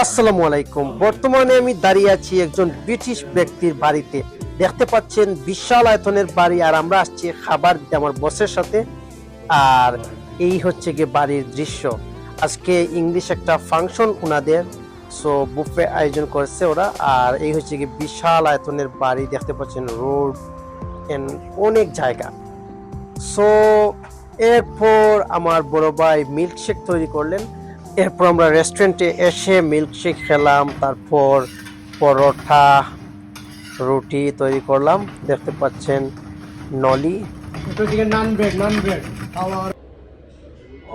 আসসালামু আলাইকুম। বর্তমানে আমি দাঁড়িয়ে আছি একজন ব্রিটিশ ব্যক্তির বাড়িতে। দেখতে পাচ্ছেন বিশাল আয়তনের বাড়ি, আর আমরা আসছি খাবার দিতে আমার বসের সাথে। আর এই হচ্ছে গিয়ে বাড়ির দৃশ্য। আজকে ইংলিশ একটা ফাংশন ওনাদের, সো বুফে আয়োজন করেছে ওরা। আর এই হচ্ছে গিয়ে বিশাল আয়তনের বাড়ি, দেখতে পাচ্ছেন রোড এন্ড অনেক জায়গা। সো এরপর আমার বড় ভাই মিল্কশেক তৈরি করলেন। এরপর আমরা রেস্টুরেন্টে এসে মিল্কশেক খেলাম, তারপর পরোটা রুটি তৈরি করলাম। দেখতে পাচ্ছেন নলি।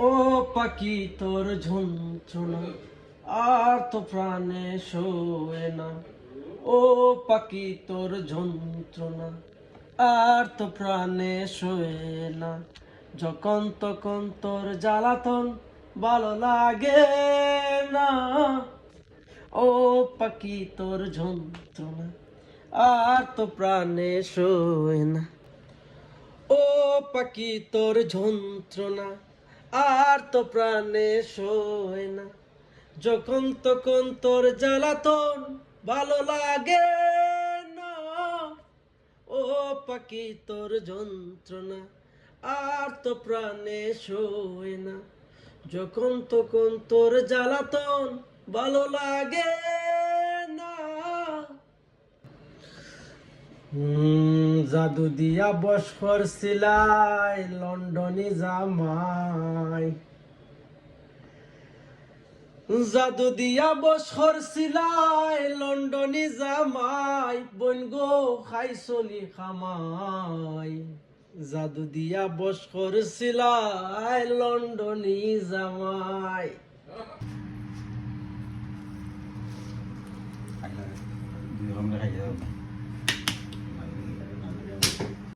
ও পাখি তোর ঝুনঝুনা আর তো প্রাণে শোয় না। ও পাখি তোর ঝুনঝুনা আর তো প্রাণে শোয় না। যখন তখন তোর জ্বালাতন ভালো লাগে না। ও পাখি তোর যন্ত্রণা আর তো প্রাণে শোয় না। ও পাখি তোর যন্ত্রণা আর তো প্রাণে শোয় না। যখন তখন তোর জ্বালাতন ভালো লাগে না। ও পাখি তোর যন্ত্রণা আর তো প্রাণে শোয় না। যখন তখন তোর জ্বালাতন ভালো লাগে না। জাদু দিয়া বস করছিলাই লন্ডনী জামাই। জাদু দিয়া বস করছিলাই লন্ডনী জামাই। বন গো খাইছনি খামাই। জাদু দিয়া বস করছিলাই লন্ডনী জামাই। দুই রকমের খাই যাবে।